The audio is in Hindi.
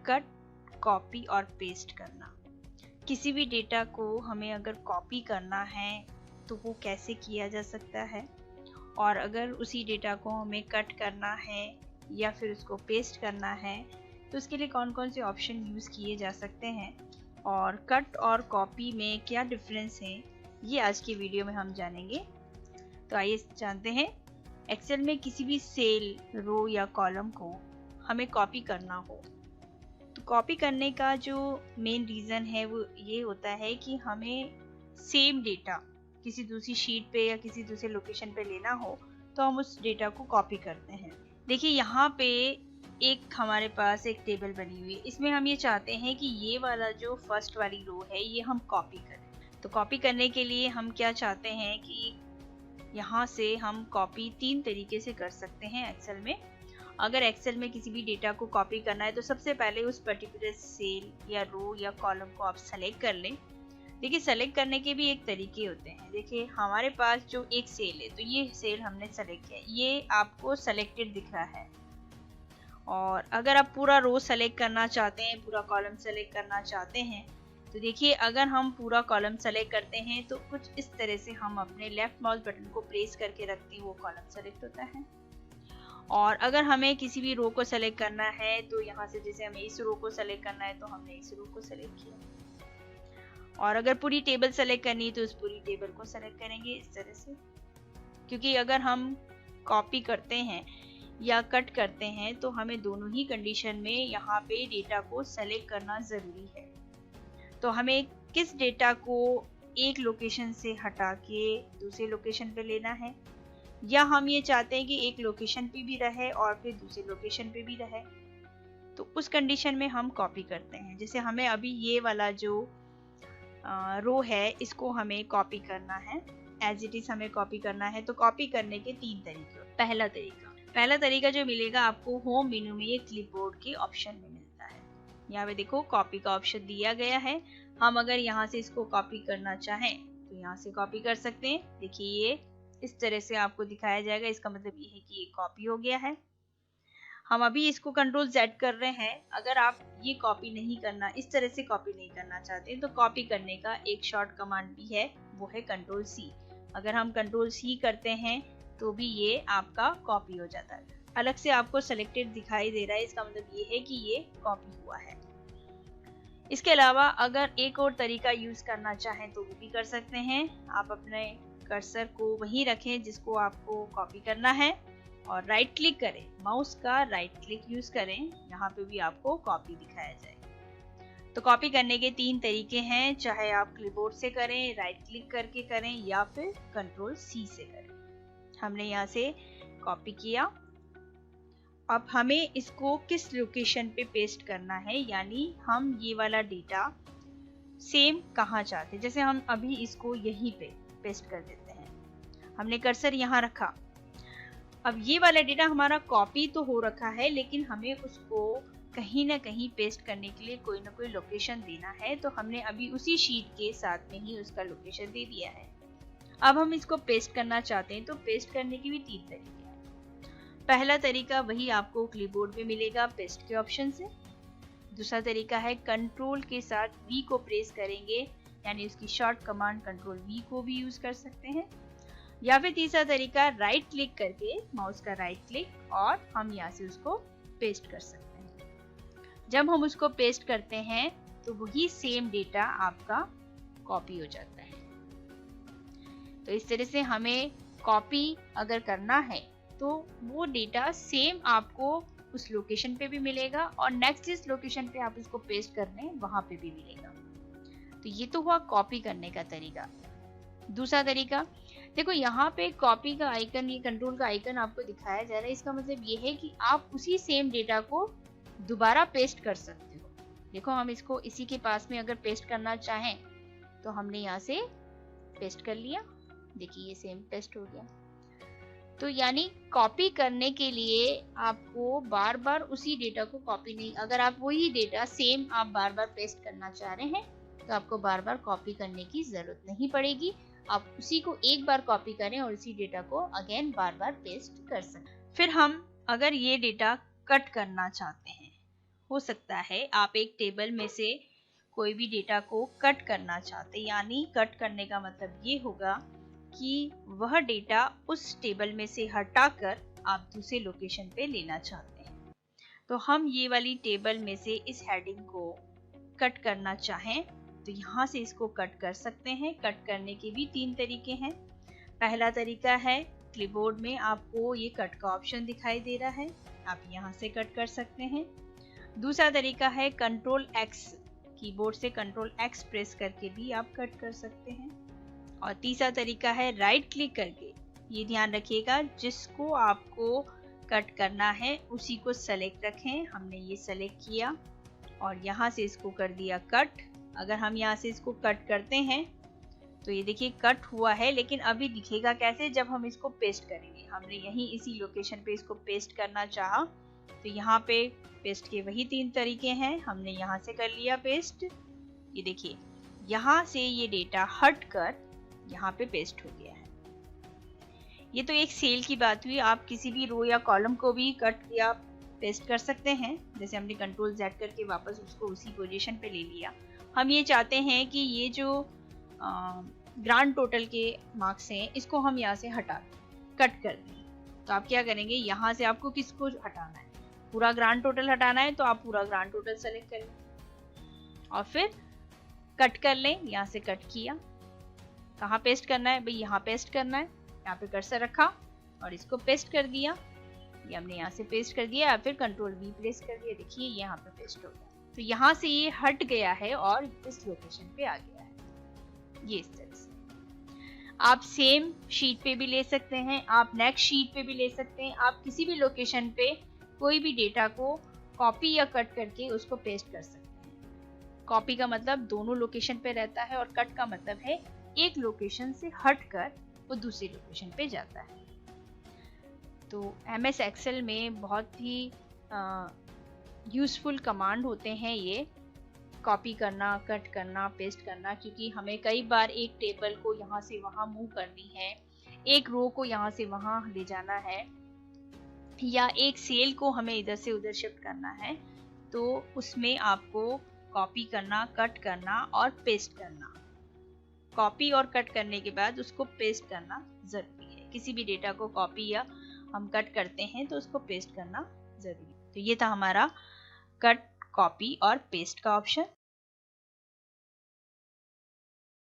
कट, कॉपी और पेस्ट करना। किसी भी डेटा को हमें अगर कॉपी करना है तो वो कैसे किया जा सकता है, और अगर उसी डेटा को हमें कट करना है या फिर उसको पेस्ट करना है तो उसके लिए कौन कौन से ऑप्शन यूज़ किए जा सकते हैं, और कट और कॉपी में क्या डिफरेंस है, ये आज की वीडियो में हम जानेंगे। तो आइए जानते हैं। एक्सेल में किसी भी सेल, रो या कॉलम को हमें कॉपी करना हो तो कॉपी करने का जो मेन रीज़न है वो ये होता है कि हमें सेम डेटा किसी दूसरी शीट पे या किसी दूसरे लोकेशन पे लेना हो तो हम उस डेटा को कॉपी करते हैं। देखिए यहाँ पे एक हमारे पास एक टेबल बनी हुई है, इसमें हम ये चाहते हैं कि ये वाला जो फर्स्ट वाली रो है ये हम कॉपी करें। तो कॉपी करने के लिए हम क्या चाहते हैं कि यहाँ से हम कॉपी 3 तरीके से कर सकते हैं एक्सेल में। अगर एक्सेल में किसी भी डेटा को कॉपी करना है तो सबसे पहले उस पर्टिकुलर सेल या रो या कॉलम को आप सेलेक्ट कर लें। देखिए सेलेक्ट करने के भी एक तरीके होते हैं। देखिए हमारे पास जो एक सेल है तो ये सेल हमने सेलेक्ट किया, ये आपको सेलेक्टेड दिख रहा है। और अगर आप पूरा रो सेलेक्ट करना चाहते हैं, पूरा कॉलम सेलेक्ट करना चाहते हैं तो देखिए अगर हम पूरा कॉलम सेलेक्ट करते हैं तो कुछ इस तरह से हम अपने लेफ्ट माउस बटन को प्रेस करके रखते हैं, वो कॉलम सेलेक्ट होता है। और अगर हमें किसी भी रो को सेलेक्ट करना है तो यहाँ से जैसे हमें इस रो को सेलेक्ट करना है तो हमने इस रो को सेलेक्ट किया। और अगर पूरी टेबल सेलेक्ट करनी है तो उस पूरी टेबल को सेलेक्ट करेंगे इस तरह से। क्योंकि अगर हम कॉपी करते हैं या कट करते हैं तो हमें दोनों ही कंडीशन में यहाँ पे डेटा को सेलेक्ट करना ज़रूरी है। तो हमें किस डेटा को एक लोकेशन से हटा के दूसरे लोकेशन पे लेना है, या हम ये चाहते हैं कि एक लोकेशन पे भी रहे और फिर दूसरे लोकेशन पे भी रहे, तो उस कंडीशन में हम कॉपी करते हैं। जैसे हमें अभी ये वाला जो रो है इसको हमें कॉपी करना है, एज इट इज हमें कॉपी करना है। तो कॉपी करने के 3 तरीके। पहला तरीका जो मिलेगा आपको होम मेनू में, ये क्लिपबोर्ड के ऑप्शन में मिलता है। यहाँ पे देखो कॉपी का ऑप्शन दिया गया है। हम अगर यहाँ से इसको कॉपी करना चाहें तो यहाँ से कॉपी कर सकते हैं। देखिए ये इस तरह से आपको दिखाया जाएगा, इसका मतलब ये है कि ये कॉपी हो गया है। हम अभी इसको कंट्रोल Z कर रहे हैं। अगर आप ये कॉपी नहीं करना, इस तरह से कॉपी नहीं करना चाहते तो कॉपी करने का एक शॉर्ट कमांड भी है, वो है कंट्रोल C। अगर हम कंट्रोल C करते हैं तो भी ये आपका कॉपी हो जाता है। अलग से आपको सेलेक्टेड दिखाई दे रहा है, इसका मतलब ये है कि ये कॉपी हुआ है। इसके अलावा अगर एक और तरीका यूज करना चाहें तो वो भी कर सकते हैं। आप अपने कर्सर को वहीं रखें जिसको आपको कॉपी करना है और राइट क्लिक करें, माउस का राइट क्लिक यूज करें, यहाँ पे भी आपको कॉपी दिखाया जाए। तो कॉपी करने के 3 तरीके हैं, चाहे आप क्लिपबोर्ड से करें, राइट क्लिक करके करें या फिर कंट्रोल C से करें। हमने यहाँ से कॉपी किया। अब हमें इसको किस लोकेशन पे पेस्ट करना है, यानी हम ये वाला डेटा सेम कहाँ चाहते हैं। जैसे हम अभी इसको यहीं पे पेस्ट कर देते हैं, हमने कर्सर यहाँ रखा। अब ये वाला डेटा हमारा कॉपी तो हो रखा है, लेकिन हमें उसको कहीं ना कहीं पेस्ट करने के लिए कोई ना कोई लोकेशन देना है। तो हमने अभी उसी शीट के साथ में ही उसका लोकेशन दे दिया है। अब हम इसको पेस्ट करना चाहते हैं तो पेस्ट करने के भी 3 तरीके हैं। पहला तरीका वही आपको क्लिपबोर्ड में मिलेगा पेस्ट के ऑप्शन से। दूसरा तरीका है कंट्रोल के साथ V को प्रेस करेंगे, यानी उसकी शॉर्ट कमांड कंट्रोल V को भी यूज कर सकते हैं। या फिर तीसरा तरीका राइट क्लिक करके, माउस का राइट क्लिक, और हम यहाँ से उसको पेस्ट कर सकते हैं। जब हम उसको पेस्ट करते हैं तो वही सेम डेटा आपका कॉपी हो जाता है। तो इस तरह से हमें कॉपी अगर करना है तो वो डेटा सेम आपको उस लोकेशन पे भी मिलेगा और नेक्स्ट जिस लोकेशन पे आप इसको पेस्ट कर रहे हैं वहां पे भी मिलेगा। तो ये तो हुआ कॉपी करने का तरीका। दूसरा तरीका देखो, यहाँ पे कॉपी का आइकन, ये कंट्रोल का आइकन आपको दिखाया जा रहा है। इसका मतलब ये है कि आप उसी सेम डेटा को दोबारा पेस्ट कर सकते हो। देखो हम इसको इसी के पास में अगर पेस्ट करना चाहें तो हमने यहाँ से पेस्ट कर लिया। देखिए ये सेम पेस्ट हो गया। तो यानी कॉपी करने के लिए आपको बार बार उसी डेटा को कॉपी नहीं, अगर आप वही डेटा सेम आप बार बार पेस्ट करना चाह रहे हैं तो आपको बार बार कॉपी करने की जरूरत नहीं पड़ेगी। आप उसी को एक बार कॉपी करें और उसी डेटा को अगेन बार बार पेस्ट कर सकते। फिर हम अगर ये डेटा कट करना चाहते हैं, हो सकता है आप एक टेबल में से कोई भी डेटा को कट करना चाहते, यानी कट करने का मतलब ये होगा कि वह डेटा उस टेबल में से हटाकर आप दूसरे लोकेशन पे लेना चाहते हैं। तो हम ये वाली टेबल में से इस हेडिंग को कट करना चाहें तो यहाँ से इसको कट कर सकते हैं। कट करने के भी 3 तरीके हैं। पहला तरीका है, क्लिपबोर्ड में आपको ये कट का ऑप्शन दिखाई दे रहा है, आप यहाँ से कट कर सकते हैं। दूसरा तरीका है कंट्रोल एक्स, कीबोर्ड से कंट्रोल एक्स प्रेस करके भी आप कट कर सकते हैं। और तीसरा तरीका है राइट क्लिक करके। ये ध्यान रखिएगा, जिसको आपको कट करना है उसी को सेलेक्ट रखें। हमने ये सेलेक्ट किया और यहाँ से इसको कर दिया कट। अगर हम यहाँ से इसको कट करते हैं तो ये देखिए कट हुआ है, लेकिन अभी दिखेगा कैसे, जब हम इसको पेस्ट करेंगे। हमने यहीं इसी लोकेशन पे इसको पेस्ट करना चाहा तो यहाँ पे पेस्ट के वही 3 तरीके हैं। हमने यहाँ से कर लिया पेस्ट, ये देखिए यहाँ से ये डेटा हट कर यहाँ पे पेस्ट हो गया है। ये तो एक सेल की बात हुई। आप किसी भी रो या कॉलम को भी कट या पेस्ट कर सकते हैं। जैसे हमने कंट्रोल Z करके वापस उसको उसी पोजीशन पे ले लिया। हम ये चाहते हैं कि ये जो ग्रांड टोटल के मार्क्स हैं इसको हम यहाँ से हटा दें, कट कर दें। तो आप क्या करेंगे, यहाँ से आपको किसको हटाना है, पूरा ग्रांड टोटल हटाना है तो आप पूरा ग्रांड टोटल सेलेक्ट करें और फिर कट कर लें। यहाँ से कट किया, कहाँ पेस्ट करना है भाई, यहाँ पेस्ट करना है। यहाँ पे कर्सर रखा और इसको पेस्ट कर दिया। ये हमने यहाँ से पेस्ट कर दिया या फिर कंट्रोल V प्रेस कर दिया। देखिए ये यहाँ पे पेस्ट हो गया। तो यहाँ से ये हट गया है और इस लोकेशन पे आ गया है। ये इस तरह से आप सेम शीट पे भी ले सकते हैं, आप नेक्स्ट शीट पे भी ले सकते हैं। आप किसी भी लोकेशन पे कोई भी डेटा को कॉपी या कट करके उसको पेस्ट कर सकते हैं। कॉपी का मतलब दोनों लोकेशन पे रहता है और कट का मतलब है एक लोकेशन से हटकर वो दूसरी लोकेशन पे जाता है। तो MS एक्सेल में बहुत ही यूज़फुल कमांड होते हैं ये, कॉपी करना, कट करना, पेस्ट करना, क्योंकि हमें कई बार एक टेबल को यहाँ से वहाँ मूव करनी है, एक रो को यहाँ से वहाँ ले जाना है, या एक सेल को हमें इधर से उधर शिफ्ट करना है। तो उसमें आपको कॉपी करना, कट करना और पेस्ट करना, कॉपी और कट करने के बाद उसको पेस्ट करना जरूरी है। किसी भी डेटा को कॉपी या हम कट करते हैं तो उसको पेस्ट करना जरूरी है। तो ये था हमारा कट, कॉपी और पेस्ट का ऑप्शन।